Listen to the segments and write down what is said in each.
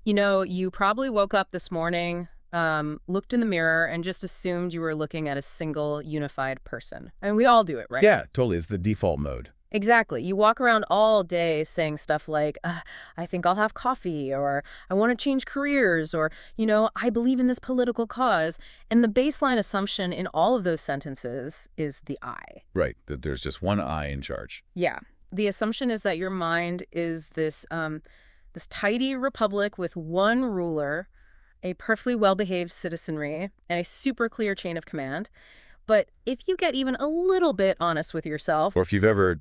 You know, you probably woke up this morning, looked in the mirror, and just assumed you were looking at a single unified person. I mean, we all do it, right? Yeah, totally. It's the default mode. Exactly. You walk around all day saying stuff like, I think I'll have coffee, or I want to change careers, or, I believe in this political cause. And the baseline assumption in all of those sentences is the I. Right. That there's just one I in charge. Yeah. The assumption is that your mind is this tidy republic with one ruler, a perfectly well-behaved citizenry, and a super clear chain of command. But if you get even a little bit honest with yourself, Or if you've ever,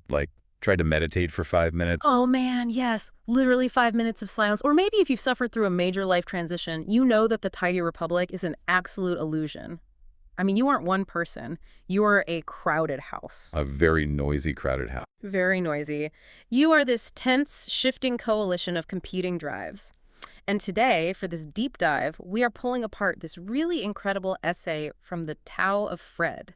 tried to meditate for 5 minutes. oh man, yes, literally 5 minutes of silence, or maybe if you've suffered through a major life transition, you know that the tidy republic is an absolute illusion. I mean, you aren't one person. You are a crowded house. A very noisy, crowded house. Very noisy. You are this tense, shifting coalition of competing drives. And today, for this deep dive, we are pulling apart this really incredible essay from the Tao of Fred.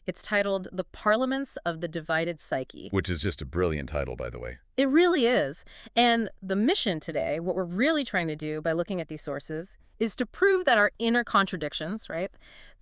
It's titled The Parliaments of the Divided Psyche. Which is just a brilliant title, by the way. It really is. And the mission today, what we're really trying to do by looking at these sources, is to prove that our inner contradictions, right?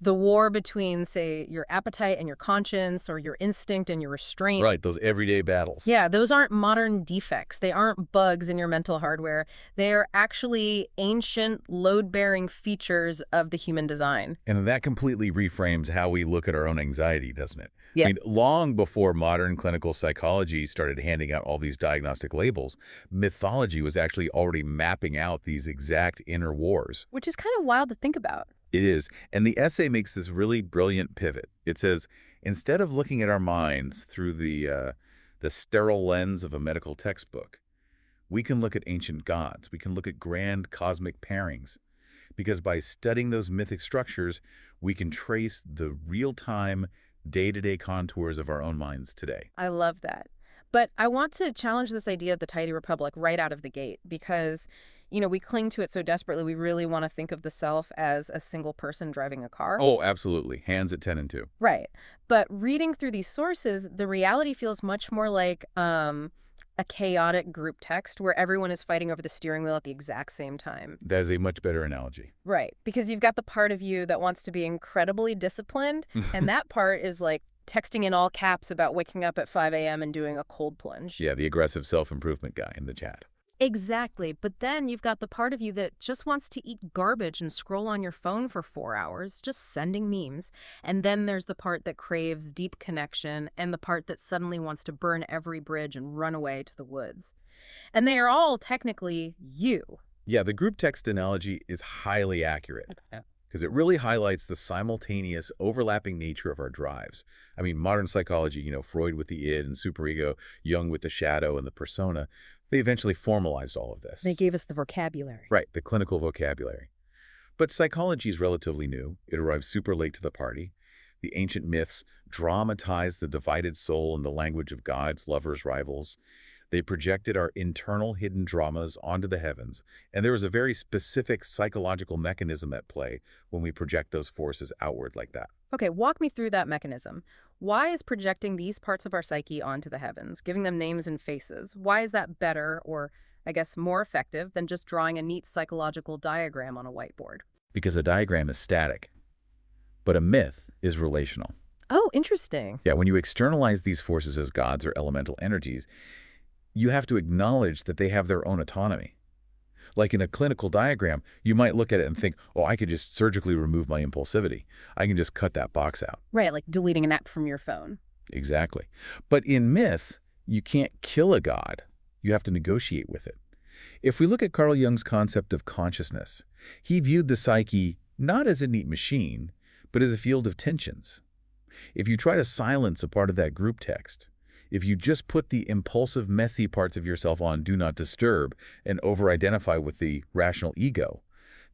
The war between, say, your appetite and your conscience, or your instinct and your restraint. Right, those everyday battles. Yeah, those aren't modern defects. They aren't bugs in your mental hardware. They are actually ancient, load-bearing features of the human design. And that completely reframes how we look at our own anxiety, doesn't it? Yeah. I mean, long before modern clinical psychology started handing out all these diagnostic labels, mythology was actually already mapping out these exact inner wars. Which is kind of wild to think about. It is. And the essay makes this really brilliant pivot. It says, instead of looking at our minds through the sterile lens of a medical textbook, we can look at ancient gods. We can look at grand cosmic pairings. Because by studying those mythic structures, we can trace the real-time, day-to-day contours of our own minds today. I love that. But I want to challenge this idea of the tidy republic right out of the gate because, we cling to it so desperately. We really want to think of the self as a single person driving a car. Oh, absolutely. Hands at 10 and 2. Right. But reading through these sources, the reality feels much more like a chaotic group text where everyone is fighting over the steering wheel at the exact same time. That is a much better analogy. Right. Because you've got the part of you that wants to be incredibly disciplined, and that part is like texting in all caps about waking up at 5 a.m. and doing a cold plunge. Yeah, the aggressive self-improvement guy in the chat. Exactly. But then you've got the part of you that just wants to eat garbage and scroll on your phone for 4 hours, just sending memes. And then there's the part that craves deep connection and the part that suddenly wants to burn every bridge and run away to the woods. And they are all technically you. Yeah, the group text analogy is highly accurate. Because it really highlights the simultaneous overlapping nature of our drives. I mean, modern psychology, Freud with the id and superego, Jung with the shadow and the persona, they eventually formalized all of this. They gave us the vocabulary. Right, the clinical vocabulary. But psychology is relatively new. It arrived super late to the party. The ancient myths dramatized the divided soul in the language of gods, lovers, rivals. They projected our internal hidden dramas onto the heavens, and there was a very specific psychological mechanism at play when we project those forces outward like that. Okay, walk me through that mechanism. Why is projecting these parts of our psyche onto the heavens, giving them names and faces, why is that better, or I guess more effective, than just drawing a neat psychological diagram on a whiteboard? Because a diagram is static, but a myth is relational. Oh, interesting. Yeah, when you externalize these forces as gods or elemental energies, you have to acknowledge that they have their own autonomy. Like in a clinical diagram, you might look at it and think, oh, I could just surgically remove my impulsivity. I can just cut that box out. Right, like deleting an app from your phone. Exactly. But in myth, you can't kill a god. You have to negotiate with it. If we look at Carl Jung's concept of consciousness, he viewed the psyche not as a neat machine, but as a field of tensions. If you try to silence a part of that group text, if you just put the impulsive, messy parts of yourself on Do Not Disturb and over-identify with the rational ego,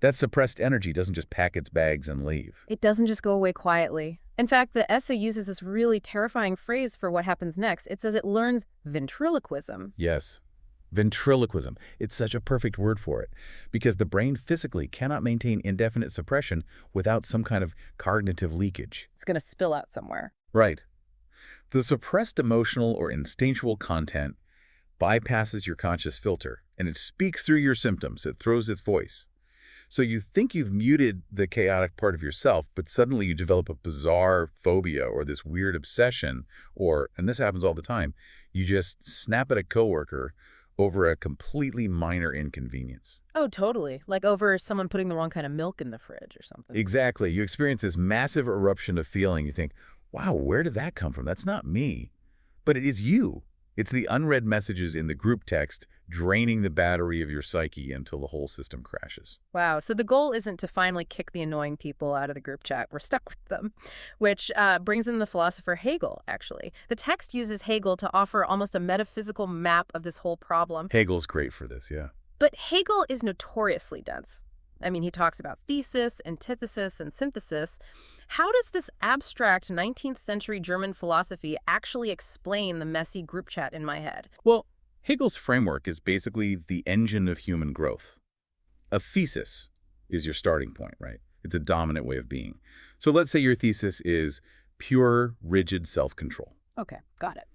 that suppressed energy doesn't just pack its bags and leave. It doesn't just go away quietly. In fact, the essay uses this really terrifying phrase for what happens next. It says it learns ventriloquism. Yes, ventriloquism. It's such a perfect word for it, because the brain physically cannot maintain indefinite suppression without some kind of cognitive leakage. It's going to spill out somewhere. Right. The suppressed emotional or instinctual content bypasses your conscious filter, and it speaks through your symptoms. It throws its voice. So you think you've muted the chaotic part of yourself, but suddenly you develop a bizarre phobia or this weird obsession, or, and this happens all the time, you just snap at a coworker over a completely minor inconvenience. Oh, totally. Like over someone putting the wrong kind of milk in the fridge or something. Exactly. You experience this massive eruption of feeling. You think, wow, where did that come from? That's not me. But it is you. It's the unread messages in the group text draining the battery of your psyche until the whole system crashes. Wow. So the goal isn't to finally kick the annoying people out of the group chat. We're stuck with them, which brings in the philosopher Hegel, actually. The text uses Hegel to offer almost a metaphysical map of this whole problem. Hegel's great for this, yeah. But Hegel is notoriously dense. I mean, he talks about thesis, antithesis, and synthesis. How does this abstract 19th century German philosophy actually explain the messy group chat in my head? Well, Hegel's framework is basically the engine of human growth. A thesis is your starting point, right? It's a dominant way of being. So let's say your thesis is pure, rigid self-control. Okay, got it.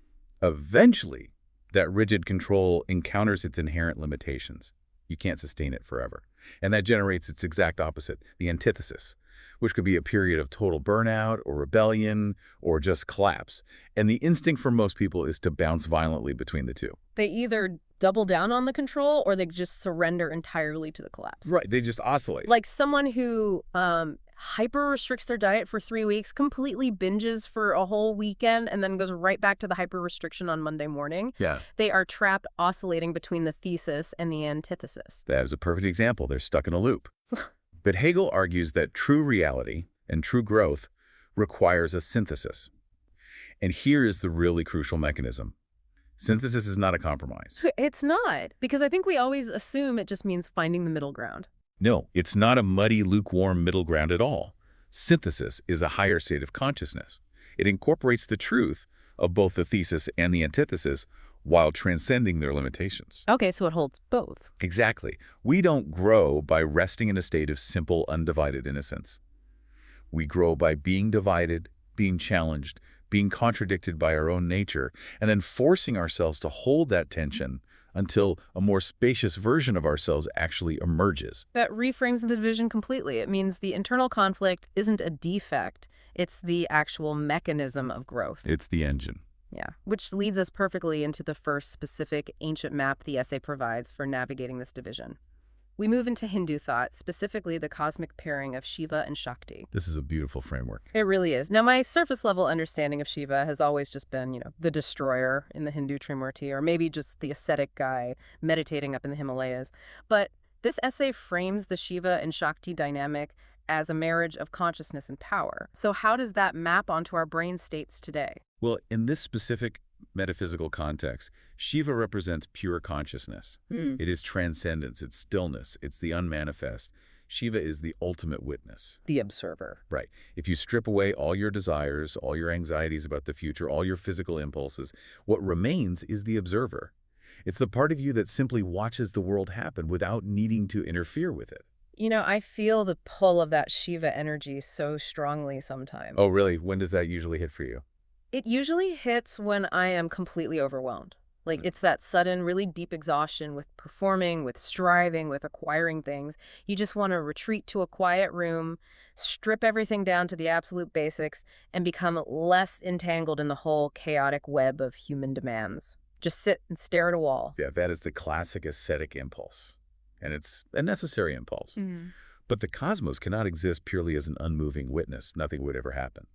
Eventually, that rigid control encounters its inherent limitations. You can't sustain it forever. And that generates its exact opposite, the antithesis, which could be a period of total burnout or rebellion or just collapse. And the instinct for most people is to bounce violently between the two. They either double down on the control or they just surrender entirely to the collapse. Right, they just oscillate. Like someone who hyper restricts their diet for 3 weeks, completely binges for a whole weekend, and then goes right back to the hyper restriction on Monday morning. Yeah. They are trapped oscillating between the thesis and the antithesis. That is a perfect example. They're stuck in a loop. But Hegel argues that true reality and true growth requires a synthesis. And here is the really crucial mechanism. Synthesis is not a compromise. It's not, because I think we always assume it just means finding the middle ground. No, it's not a muddy, lukewarm middle ground at all. Synthesis is a higher state of consciousness. It incorporates the truth of both the thesis and the antithesis while transcending their limitations. Okay, so it holds both. Exactly. We don't grow by resting in a state of simple, undivided innocence. We grow by being divided, being challenged, being contradicted by our own nature, and then forcing ourselves to hold that tension until a more spacious version of ourselves actually emerges. That reframes the division completely. It means the internal conflict isn't a defect. It's the actual mechanism of growth. It's the engine. Yeah, which leads us perfectly into the first specific ancient map the essay provides for navigating this division. We move into Hindu thought, specifically the cosmic pairing of Shiva and Shakti. This is a beautiful framework. It really is. Now, my surface-level understanding of Shiva has always just been, the destroyer in the Hindu Trimurti, or maybe just the ascetic guy meditating up in the Himalayas. But this essay frames the Shiva and Shakti dynamic as a marriage of consciousness and power. So how does that map onto our brain states today? Well, in this specific metaphysical context, Shiva represents pure consciousness. It is transcendence, it's stillness, it's the unmanifest. Shiva is the ultimate witness. The observer. Right. If you strip away all your desires, all your anxieties about the future, all your physical impulses, what remains is the observer. It's the part of you that simply watches the world happen without needing to interfere with it. I feel the pull of that Shiva energy so strongly sometimes. Oh, really? When does that usually hit for you? It usually hits when I am completely overwhelmed. Like, it's that sudden, really deep exhaustion with performing, with striving, with acquiring things. You just want to retreat to a quiet room, strip everything down to the absolute basics, and become less entangled in the whole chaotic web of human demands. Just sit and stare at a wall. Yeah, that is the classic ascetic impulse. And it's a necessary impulse. But the cosmos cannot exist purely as an unmoving witness. Nothing would ever happen.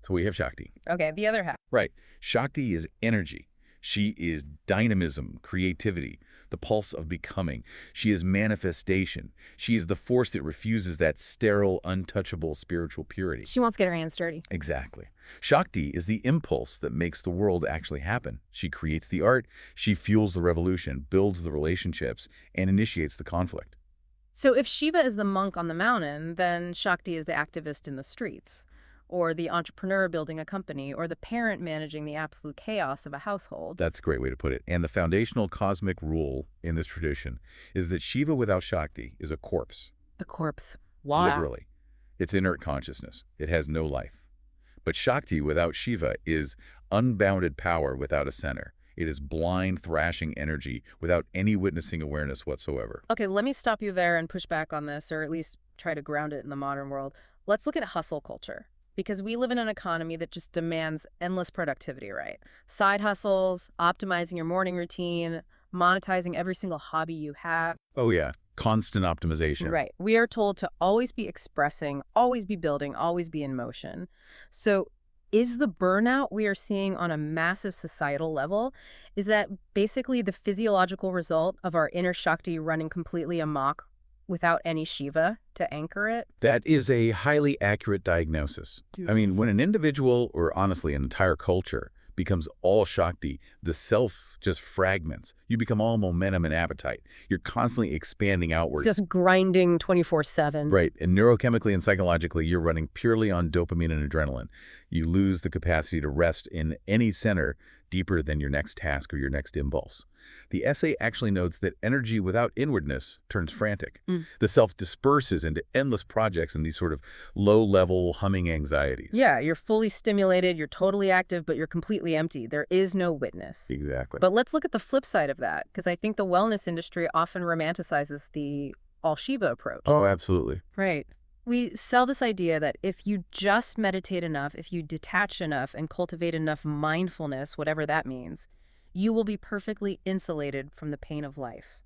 So we have Shakti. Okay, the other half. Right. Shakti is energy. She is dynamism, creativity, the pulse of becoming. She is manifestation. She is the force that refuses that sterile, untouchable spiritual purity. She wants to get her hands dirty. Exactly. Shakti is the impulse that makes the world actually happen. She creates the art, she fuels the revolution, builds the relationships, and initiates the conflict. So if Shiva is the monk on the mountain, then Shakti is the activist in the streets, or the entrepreneur building a company, or the parent managing the absolute chaos of a household. That's a great way to put it. And the foundational cosmic rule in this tradition is that Shiva without Shakti is a corpse. A corpse. Wow. Literally. It's inert consciousness. It has no life. But Shakti without Shiva is unbounded power without a center. It is blind, thrashing energy without any witnessing awareness whatsoever. Okay, let me stop you there and push back on this, or at least try to ground it in the modern world. Let's look at hustle culture, because we live in an economy that just demands endless productivity, right? Side hustles, optimizing your morning routine, monetizing every single hobby you have. Oh yeah, constant optimization. Right. We are told to always be expressing, always be building, always be in motion. So is the burnout we are seeing on a massive societal level, is that basically the physiological result of our inner Shakti running completely amok without any Shiva to anchor it? That is a highly accurate diagnosis. I mean, when an individual, or honestly an entire culture, becomes all Shakti, the self just fragments. You become all momentum and appetite. You're constantly expanding It's outwards. just grinding 24/7. Right, and neurochemically and psychologically, you're running purely on dopamine and adrenaline. You lose the capacity to rest in any center deeper than your next task or your next impulse. The essay actually notes that energy without inwardness turns frantic. The self disperses into endless projects and these sort of low-level humming anxieties. Yeah, you're fully stimulated, you're totally active, but you're completely empty. There is no witness. Exactly. But let's look at the flip side of that, because I think the wellness industry often romanticizes the all Shiva approach. Oh, absolutely. Right. We sell this idea that if you just meditate enough, if you detach enough and cultivate enough mindfulness, whatever that means, you will be perfectly insulated from the pain of life.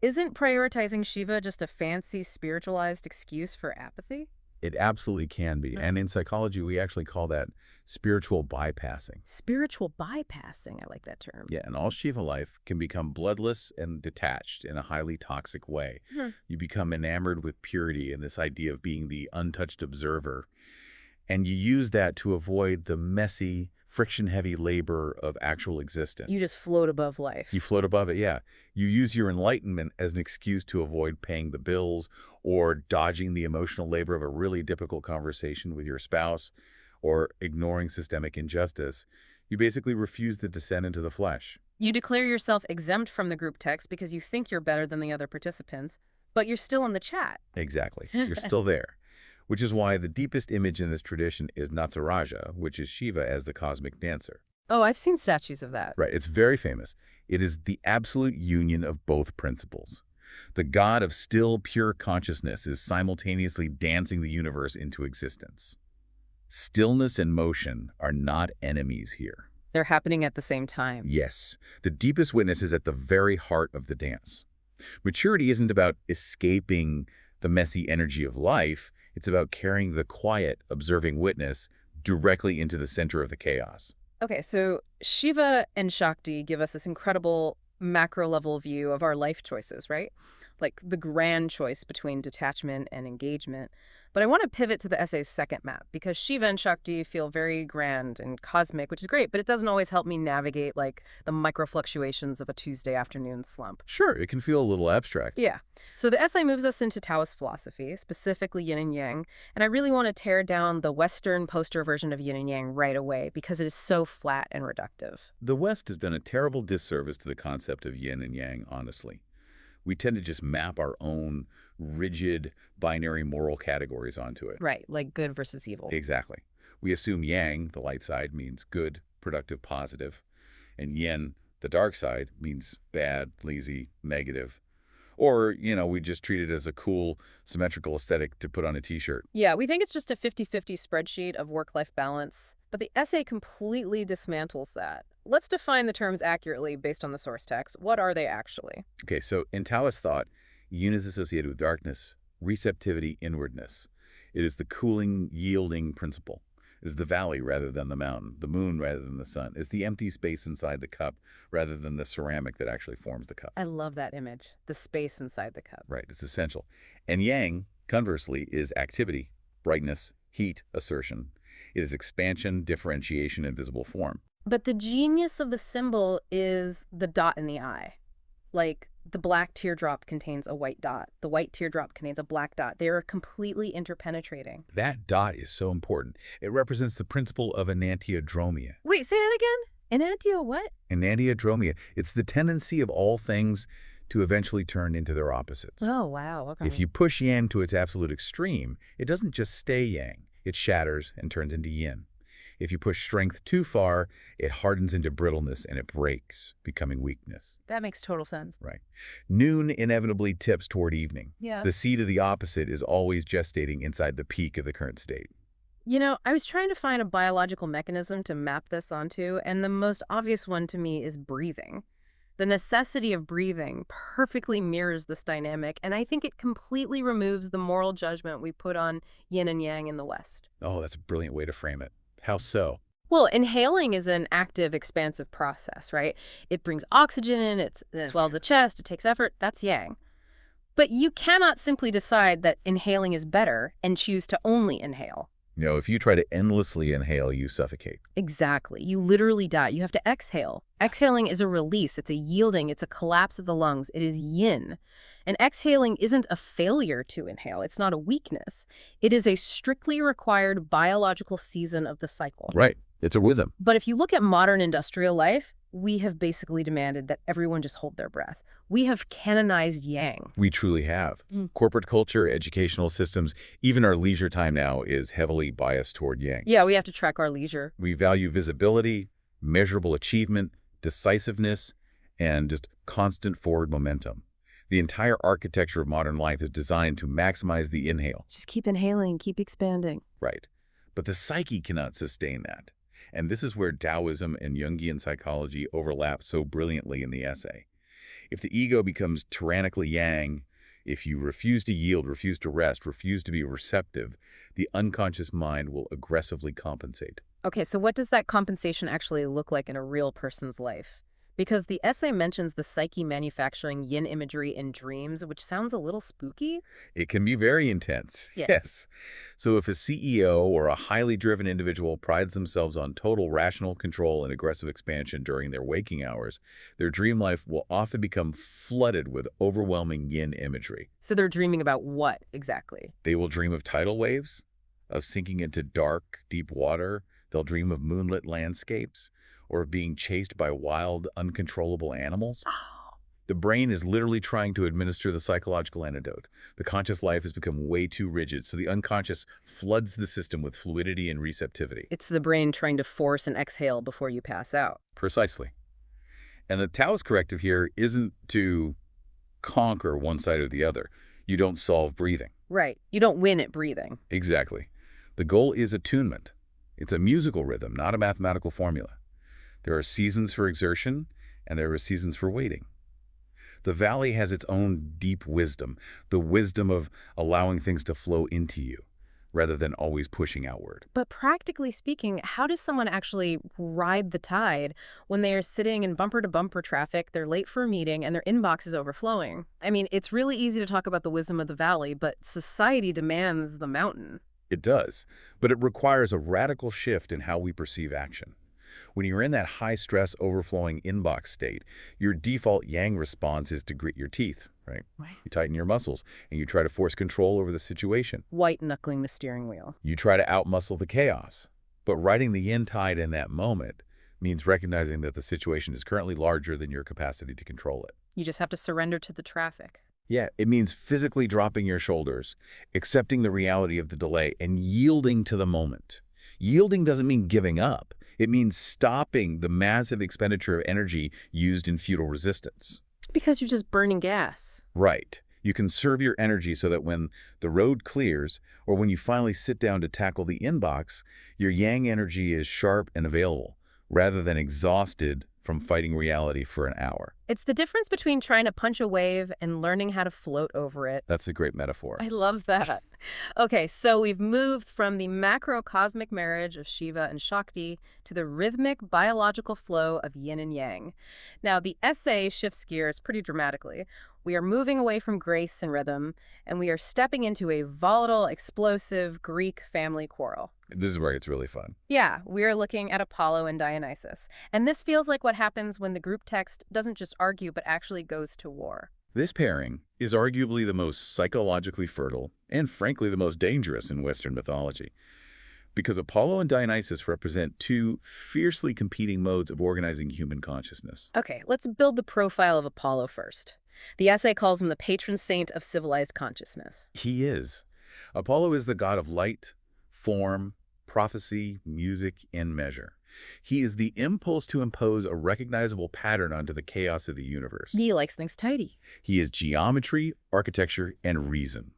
Isn't prioritizing Shiva just a fancy, spiritualized excuse for apathy? It absolutely can be. And in psychology, we actually call that spiritual bypassing. Spiritual bypassing, I like that term. Yeah, and all Shiva life can become bloodless and detached in a highly toxic way. You become enamored with purity and this idea of being the untouched observer. And you use that to avoid the messy, friction-heavy labor of actual existence. You just float above life. You float above it, yeah. You use your enlightenment as an excuse to avoid paying the bills or dodging the emotional labor of a really difficult conversation with your spouse or ignoring systemic injustice. You basically refuse the descent into the flesh. You declare yourself exempt from the group text because you think you're better than the other participants, but you're still in the chat. Exactly. You're still there. Which is why the deepest image in this tradition is Nataraja, which is Shiva as the cosmic dancer. Oh, I've seen statues of that. Right, it's very famous. It is the absolute union of both principles. The god of still, pure consciousness is simultaneously dancing the universe into existence. Stillness and motion are not enemies here. They're happening at the same time. Yes, the deepest witness is at the very heart of the dance. Maturity isn't about escaping the messy energy of life. It's about carrying the quiet, observing witness directly into the center of the chaos. Okay, so Shiva and Shakti give us this incredible macro-level view of our life choices, right? Like the grand choice between detachment and engagement. But I want to pivot to the essay's second map, because Shiva and Shakti feel very grand and cosmic, which is great, but it doesn't always help me navigate like the micro fluctuations of a Tuesday afternoon slump. Sure, it can feel a little abstract. Yeah. So the essay moves us into Taoist philosophy, specifically Yin and Yang, and I really want to tear down the Western poster version of Yin and Yang right away because it is so flat and reductive. The West has done a terrible disservice to the concept of yin and yang, honestly. We tend to just map our own rigid binary moral categories onto it. Right, like good versus evil. Exactly. We assume yang, the light side, means good, productive, positive, and yin, the dark side, means bad, lazy, negative. Or, we just treat it as a cool, symmetrical aesthetic to put on a t-shirt. Yeah, we think it's just a 50-50 spreadsheet of work-life balance, but the essay completely dismantles that. Let's define the terms accurately based on the source text. What are they actually? Okay, so in Taoist thought, yin is associated with darkness, receptivity, inwardness. It is the cooling, yielding principle. It is the valley rather than the mountain, the moon rather than the sun. It's the empty space inside the cup rather than the ceramic that actually forms the cup. I love that image, the space inside the cup. Right, it's essential. And yang, conversely, is activity, brightness, heat, assertion. It is expansion, differentiation, and visible form. But the genius of the symbol is the dot in the eye. Like, the black teardrop contains a white dot. The white teardrop contains a black dot. They are completely interpenetrating. That dot is so important. It represents the principle of enantiodromia. Wait, say that again? Enantio what? Enantiodromia. It's the tendency of all things to eventually turn into their opposites. Oh, wow. Okay. If you push yang to its absolute extreme, it doesn't just stay yang. It shatters and turns into yin. If you push strength too far, it hardens into brittleness and it breaks, becoming weakness. That makes total sense. Right. Noon inevitably tips toward evening. Yeah. The seed of the opposite is always gestating inside the peak of the current state. You know, I was trying to find a biological mechanism to map this onto, and the most obvious one to me is breathing. The necessity of breathing perfectly mirrors this dynamic, and I think it completely removes the moral judgment we put on yin and yang in the West. Oh, that's a brilliant way to frame it. How so? Well, inhaling is an active, expansive process, right? It brings oxygen in, it swells the chest, it takes effort. That's yang. But you cannot simply decide that inhaling is better and choose to only inhale. If you try to endlessly inhale, you suffocate. Exactly. You literally die. You have to exhale. Exhaling is a release. It's a yielding. It's a collapse of the lungs. It is yin. And exhaling isn't a failure to inhale. It's not a weakness. It is a strictly required biological season of the cycle. Right. It's a rhythm. But if you look at modern industrial life, we have basically demanded that everyone just hold their breath. We have canonized yang. We truly have. Corporate culture, educational systems, even our leisure time now is heavily biased toward yang. Yeah, we have to track our leisure. We value visibility, measurable achievement, decisiveness, and just constant forward momentum. The entire architecture of modern life is designed to maximize the inhale. Just keep inhaling, keep expanding. Right. But the psyche cannot sustain that. And this is where Taoism and Jungian psychology overlap so brilliantly in the essay. If the ego becomes tyrannically yang, if you refuse to yield, refuse to rest, refuse to be receptive, the unconscious mind will aggressively compensate. Okay, so what does that compensation actually look like in a real person's life? Because the essay mentions the psyche manufacturing yin imagery in dreams, which sounds a little spooky. It can be very intense. Yes. So if a CEO or a highly driven individual prides themselves on total rational control and aggressive expansion during their waking hours, their dream life will often become flooded with overwhelming yin imagery. So they're dreaming about what exactly? They will dream of tidal waves, of sinking into dark, deep water. They'll dream of moonlit landscapes, or of being chased by wild, uncontrollable animals. The brain is literally trying to administer the psychological antidote. The conscious life has become way too rigid, so the unconscious floods the system with fluidity and receptivity. It's the brain trying to force an exhale before you pass out. Precisely. And the Taoist corrective here isn't to conquer one side or the other. You don't solve breathing. Right. You don't win at breathing. Exactly. The goal is attunement. It's a musical rhythm, not a mathematical formula. There are seasons for exertion, and there are seasons for waiting. The valley has its own deep wisdom, the wisdom of allowing things to flow into you, rather than always pushing outward. But practically speaking, how does someone actually ride the tide when they are sitting in bumper-to-bumper traffic, they're late for a meeting, and their inbox is overflowing? I mean, it's really easy to talk about the wisdom of the valley, but society demands the mountain. It does, but it requires a radical shift in how we perceive action. When you're in that high-stress, overflowing inbox state, your default yang response is to grit your teeth, right? You tighten your muscles, and you try to force control over the situation. White-knuckling the steering wheel. You try to outmuscle the chaos. But riding the yin tide in that moment means recognizing that the situation is currently larger than your capacity to control it. You just have to surrender to the traffic. Yeah, it means physically dropping your shoulders, accepting the reality of the delay, and yielding to the moment. Yielding doesn't mean giving up. It means stopping the massive expenditure of energy used in futile resistance. Because you're just burning gas. Right. You conserve your energy so that when the road clears, or when you finally sit down to tackle the inbox, your yang energy is sharp and available, rather than exhausted from fighting reality for an hour. It's the difference between trying to punch a wave and learning how to float over it. That's a great metaphor. I love that. Okay, so we've moved from the macrocosmic marriage of Shiva and Shakti to the rhythmic biological flow of yin and yang. Now, the essay shifts gears pretty dramatically. We are moving away from grace and rhythm, and we are stepping into a volatile, explosive Greek family quarrel. This is where it's really fun. Yeah, we are looking at Apollo and Dionysus. And this feels like what happens when the group text doesn't just argue, but actually goes to war. This pairing is arguably the most psychologically fertile and, frankly, the most dangerous in Western mythology. Because Apollo and Dionysus represent two fiercely competing modes of organizing human consciousness. Okay, let's build the profile of Apollo first. The essay calls him the patron saint of civilized consciousness. He is. Apollo is the god of light, form, prophecy, music, and measure. He is the impulse to impose a recognizable pattern onto the chaos of the universe. He likes things tidy. He is geometry, architecture, and reason.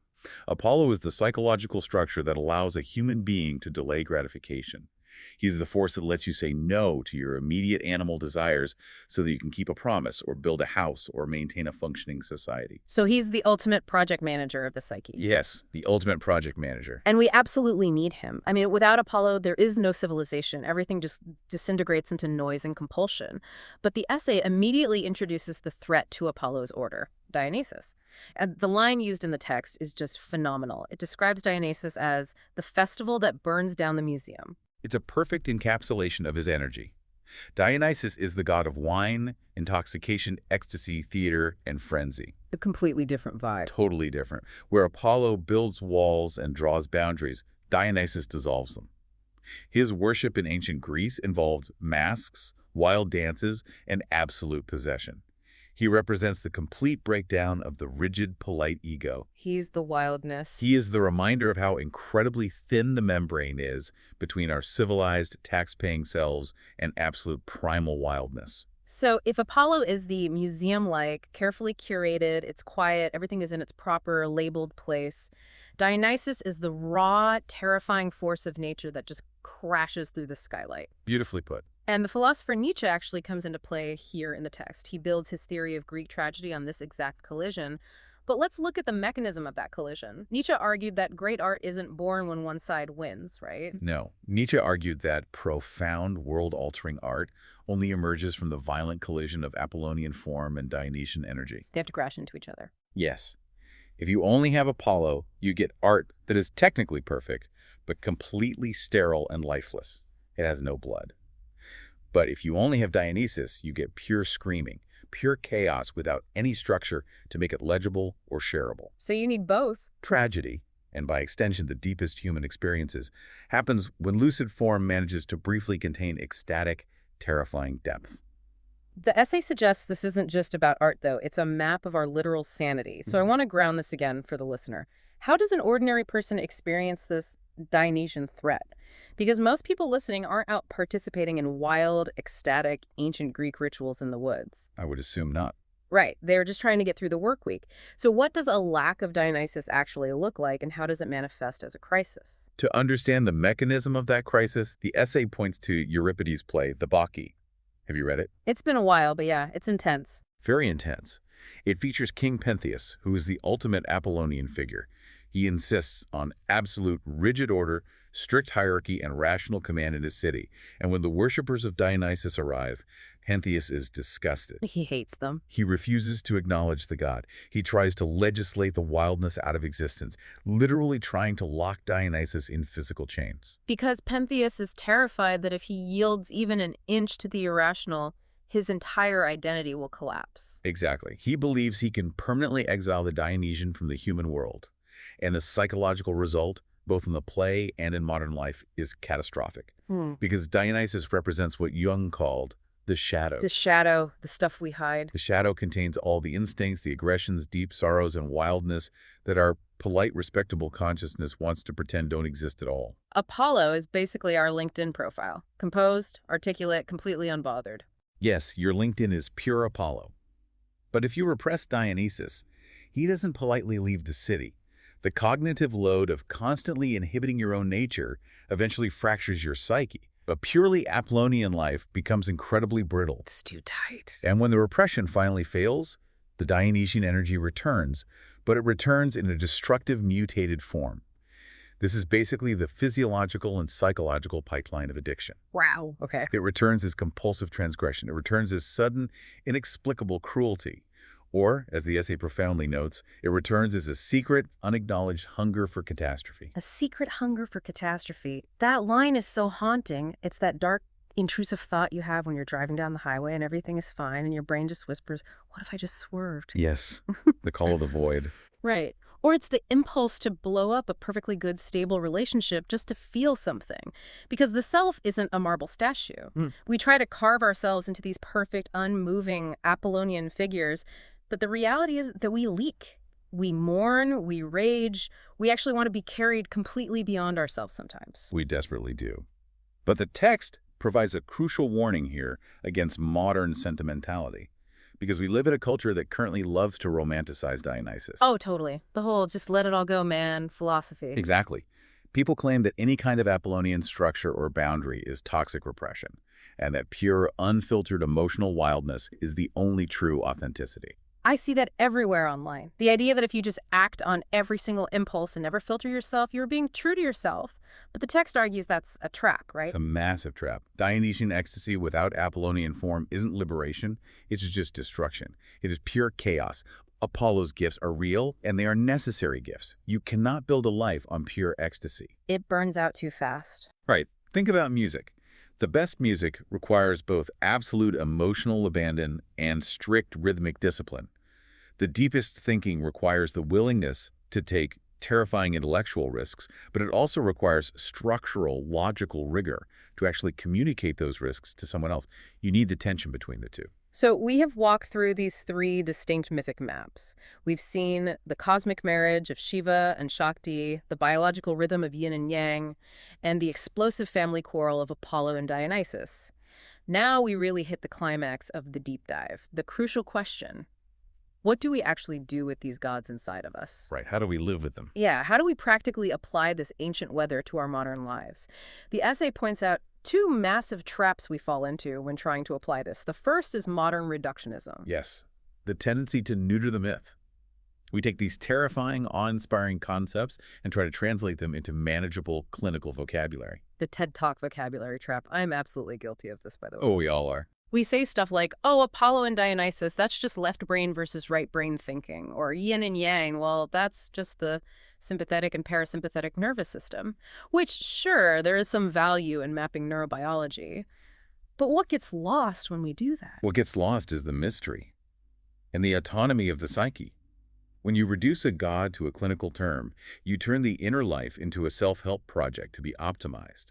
Apollo is the psychological structure that allows a human being to delay gratification. He's the force that lets you say no to your immediate animal desires so that you can keep a promise or build a house or maintain a functioning society. So he's the ultimate project manager of the psyche. Yes, the ultimate project manager. And we absolutely need him. I mean, without Apollo, there is no civilization. Everything just disintegrates into noise and compulsion. But the essay immediately introduces the threat to Apollo's order, Dionysus. And the line used in the text is just phenomenal. It describes Dionysus as the festival that burns down the museum. It's a perfect encapsulation of his energy. Dionysus is the god of wine, intoxication, ecstasy, theater, and frenzy. A completely different vibe. Totally different. Where Apollo builds walls and draws boundaries, Dionysus dissolves them. His worship in ancient Greece involved masks, wild dances, and absolute possession. He represents the complete breakdown of the rigid, polite ego. He's the wildness. He is the reminder of how incredibly thin the membrane is between our civilized, tax-paying selves and absolute primal wildness. So if Apollo is the museum-like, carefully curated, it's quiet, everything is in its proper labeled place, Dionysus is the raw, terrifying force of nature that just crashes through the skylight. Beautifully put. And the philosopher Nietzsche actually comes into play here in the text. He builds his theory of Greek tragedy on this exact collision. But let's look at the mechanism of that collision. Nietzsche argued that great art isn't born when one side wins, right? No. Nietzsche argued that profound, world-altering art only emerges from the violent collision of Apollonian form and Dionysian energy. They have to crash into each other. Yes. If you only have Apollo, you get art that is technically perfect, but completely sterile and lifeless. It has no blood. But if you only have Dionysus, you get pure screaming, pure chaos without any structure to make it legible or shareable. So you need both. Tragedy, and by extension the deepest human experiences, happens when lucid form manages to briefly contain ecstatic, terrifying depth. The essay suggests this isn't just about art, though. It's a map of our literal sanity. So I want to ground this again for the listener. How does an ordinary person experience this Dionysian threat? Because most people listening aren't out participating in wild, ecstatic, ancient Greek rituals in the woods. I would assume not. Right. They're just trying to get through the work week. So what does a lack of Dionysus actually look like, and how does it manifest as a crisis? To understand the mechanism of that crisis, the essay points to Euripides' play, The Bacchae. Have you read it? It's been a while, but yeah, it's intense. Very intense. It features King Pentheus, who is the ultimate Apollonian figure. He insists on absolute, rigid order, strict hierarchy, and rational command in his city. And when the worshippers of Dionysus arrive, Pentheus is disgusted. He hates them. He refuses to acknowledge the god. He tries to legislate the wildness out of existence, literally trying to lock Dionysus in physical chains. Because Pentheus is terrified that if he yields even an inch to the irrational, his entire identity will collapse. Exactly. He believes he can permanently exile the Dionysian from the human world. And the psychological result, both in the play and in modern life, is catastrophic. Because Dionysus represents what Jung called the shadow. The shadow, the stuff we hide. The shadow contains all the instincts, the aggressions, deep sorrows, and wildness that our polite, respectable consciousness wants to pretend don't exist at all. Apollo is basically our LinkedIn profile. Composed, articulate, completely unbothered. Yes, your LinkedIn is pure Apollo. But if you repress Dionysus, he doesn't politely leave the city. The cognitive load of constantly inhibiting your own nature eventually fractures your psyche. A purely Apollonian life becomes incredibly brittle. It's too tight. And when the repression finally fails, the Dionysian energy returns, but it returns in a destructive, mutated form. This is basically the physiological and psychological pipeline of addiction. Wow. Okay. It returns as compulsive transgression. It returns as sudden, inexplicable cruelty. Or, as the essay profoundly notes, it returns as a secret, unacknowledged hunger for catastrophe. A secret hunger for catastrophe. That line is so haunting. It's that dark, intrusive thought you have when you're driving down the highway and everything is fine and your brain just whispers, what if I just swerved? Yes, the call of the void. Right. Or it's the impulse to blow up a perfectly good, stable relationship just to feel something. Because the self isn't a marble statue. We try to carve ourselves into these perfect, unmoving Apollonian figures, but the reality is that we leak. We mourn, we rage, we actually want to be carried completely beyond ourselves sometimes. We desperately do. But the text provides a crucial warning here against modern sentimentality, because we live in a culture that currently loves to romanticize Dionysus. Oh, totally. The whole just let it all go, man philosophy. Exactly. People claim that any kind of Apollonian structure or boundary is toxic repression, and that pure, unfiltered emotional wildness is the only true authenticity. I see that everywhere online. The idea that if you just act on every single impulse and never filter yourself, you're being true to yourself. But the text argues that's a trap, right? It's a massive trap. Dionysian ecstasy without Apollonian form isn't liberation, it's just destruction. It is pure chaos. Apollo's gifts are real, and they are necessary gifts. You cannot build a life on pure ecstasy. It burns out too fast. Right. Think about music. The best music requires both absolute emotional abandon and strict rhythmic discipline. The deepest thinking requires the willingness to take terrifying intellectual risks, but it also requires structural, logical rigor to actually communicate those risks to someone else. You need the tension between the two. So we have walked through these three distinct mythic maps. We've seen the cosmic marriage of Shiva and Shakti, the biological rhythm of Yin and Yang, and the explosive family quarrel of Apollo and Dionysus. Now we really hit the climax of the deep dive, the crucial question. What do we actually do with these gods inside of us? Right. How do we live with them? Yeah, how do we practically apply this ancient weather to our modern lives? The essay points out two massive traps we fall into when trying to apply this. The first is modern reductionism. Yes. The tendency to neuter the myth. We take these terrifying, awe-inspiring concepts and try to translate them into manageable clinical vocabulary. The TED Talk vocabulary trap. I'm absolutely guilty of this, by the way. Oh, we all are. We say stuff like, oh, Apollo and Dionysus, that's just left brain versus right brain thinking. Or yin and yang, well, that's just the sympathetic and parasympathetic nervous system. Which, sure, there is some value in mapping neurobiology. But what gets lost when we do that? What gets lost is the mystery and the autonomy of the psyche. When you reduce a god to a clinical term, you turn the inner life into a self-help project to be optimized.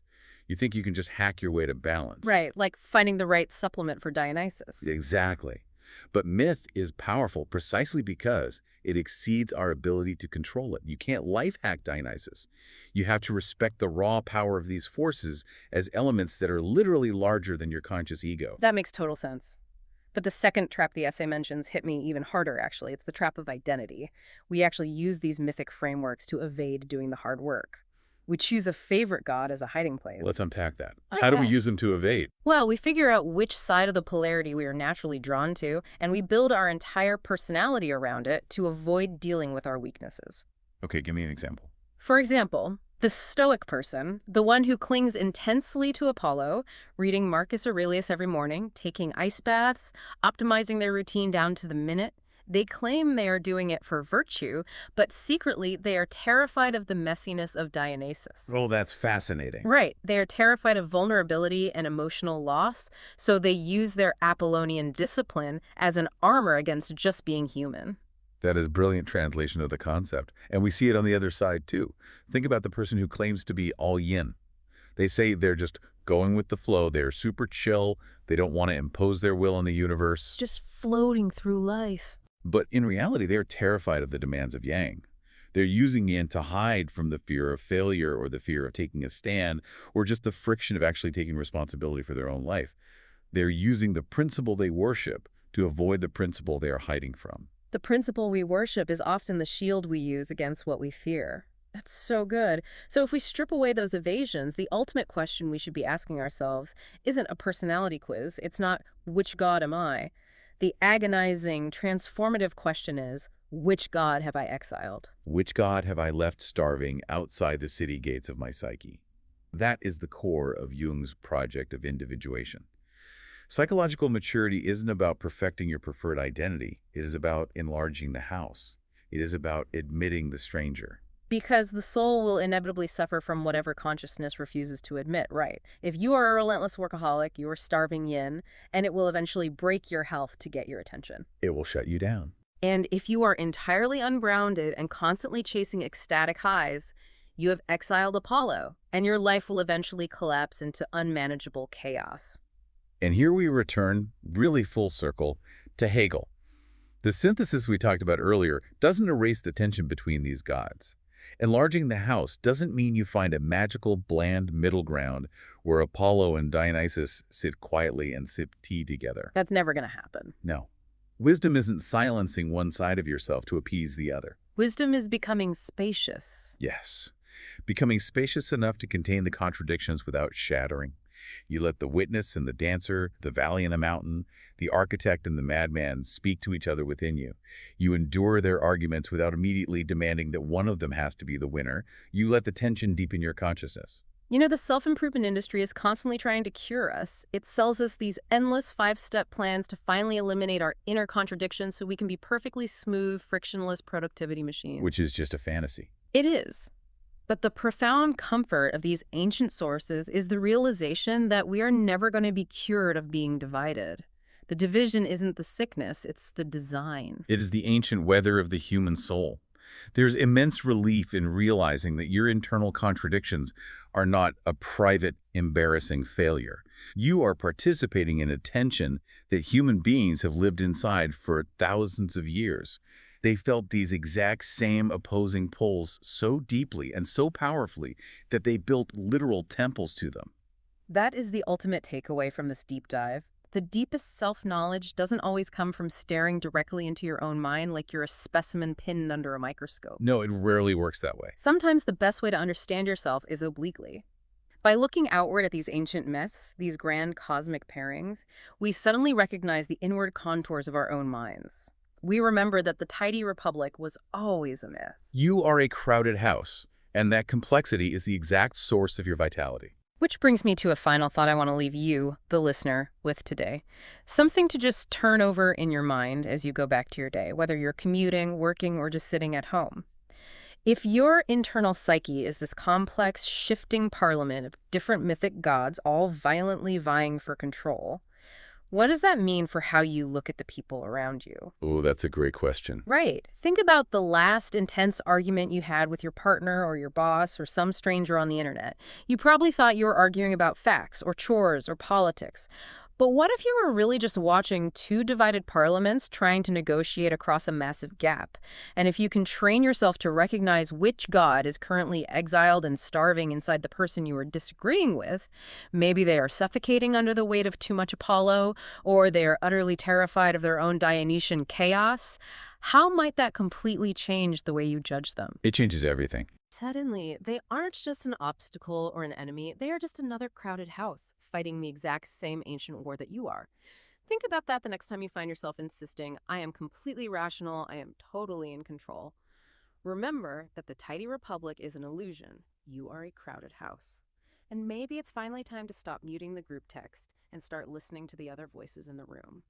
You think you can just hack your way to balance. Right, like finding the right supplement for Dionysus. Exactly. But myth is powerful precisely because it exceeds our ability to control it. You can't life hack Dionysus. You have to respect the raw power of these forces as elements that are literally larger than your conscious ego. That makes total sense. But the second trap the essay mentions hit me even harder, actually. It's the trap of identity. We actually use these mythic frameworks to evade doing the hard work. We choose a favorite god as a hiding place. Let's unpack that. How do we use them to evade? Well, we figure out which side of the polarity we are naturally drawn to, and we build our entire personality around it to avoid dealing with our weaknesses. Okay, give me an example. For example, the stoic person, the one who clings intensely to Apollo, reading Marcus Aurelius every morning, taking ice baths, optimizing their routine down to the minute, they claim they are doing it for virtue, but secretly they are terrified of the messiness of Dionysus. Oh, that's fascinating. Right. They are terrified of vulnerability and emotional loss, so they use their Apollonian discipline as an armor against just being human. That is brilliant translation of the concept. And we see it on the other side, too. Think about the person who claims to be all yin. They say they're just going with the flow. They're super chill. They don't want to impose their will on the universe. Just floating through life. But in reality, they're terrified of the demands of yang. They're using yin to hide from the fear of failure or the fear of taking a stand or just the friction of actually taking responsibility for their own life. They're using the principle they worship to avoid the principle they are hiding from. The principle we worship is often the shield we use against what we fear. That's so good. So if we strip away those evasions, the ultimate question we should be asking ourselves isn't a personality quiz. It's not, which god am I? The agonizing, transformative question is, which god have I exiled? Which god have I left starving outside the city gates of my psyche? That is the core of Jung's project of individuation. Psychological maturity isn't about perfecting your preferred identity. It is about enlarging the house. It is about admitting the stranger. Because the soul will inevitably suffer from whatever consciousness refuses to admit, right? If you are a relentless workaholic, you are starving yin, and it will eventually break your health to get your attention. It will shut you down. And if you are entirely ungrounded and constantly chasing ecstatic highs, you have exiled Apollo, and your life will eventually collapse into unmanageable chaos. And here we return, really full circle, to Hegel. The synthesis we talked about earlier doesn't erase the tension between these gods. Enlarging the house doesn't mean you find a magical, bland middle ground where Apollo and Dionysus sit quietly and sip tea together. That's never going to happen. No. Wisdom isn't silencing one side of yourself to appease the other. Wisdom is becoming spacious. Yes. Becoming spacious enough to contain the contradictions without shattering. You let the witness and the dancer, the valley and the mountain, the architect and the madman speak to each other within you. You endure their arguments without immediately demanding that one of them has to be the winner. You let the tension deepen your consciousness. You know, the self-improvement industry is constantly trying to cure us. It sells us these endless 5-step plans to finally eliminate our inner contradictions so we can be perfectly smooth, frictionless productivity machines. Which is just a fantasy. It is. But the profound comfort of these ancient sources is the realization that we are never going to be cured of being divided. The division isn't the sickness, it's the design. It is the ancient weather of the human soul. There's immense relief in realizing that your internal contradictions are not a private, embarrassing failure. You are participating in a tension that human beings have lived inside for thousands of years. They felt these exact same opposing poles so deeply and so powerfully that they built literal temples to them. That is the ultimate takeaway from this deep dive. The deepest self-knowledge doesn't always come from staring directly into your own mind like you're a specimen pinned under a microscope. No, it rarely works that way. Sometimes the best way to understand yourself is obliquely. By looking outward at these ancient myths, these grand cosmic pairings, we suddenly recognize the inward contours of our own minds. We remember that the tidy republic was always a myth. You are a crowded house, and that complexity is the exact source of your vitality. Which brings me to a final thought I want to leave you, the listener, with today. Something to just turn over in your mind as you go back to your day, whether you're commuting, working, or just sitting at home. If your internal psyche is this complex, shifting parliament of different mythic gods all violently vying for control, what does that mean for how you look at the people around you? Oh, that's a great question. Right. Think about the last intense argument you had with your partner or your boss or some stranger on the internet. You probably thought you were arguing about facts or chores or politics. But what if you were really just watching two divided parliaments trying to negotiate across a massive gap? And if you can train yourself to recognize which god is currently exiled and starving inside the person you are disagreeing with, maybe they are suffocating under the weight of too much Apollo, or they are utterly terrified of their own Dionysian chaos, how might that completely change the way you judge them? It changes everything. Suddenly, they aren't just an obstacle or an enemy, they are just another crowded house, fighting the exact same ancient war that you are. Think about that the next time you find yourself insisting, I am completely rational, I am totally in control. Remember that the tidy republic is an illusion. You are a crowded house. And maybe it's finally time to stop muting the group text and start listening to the other voices in the room.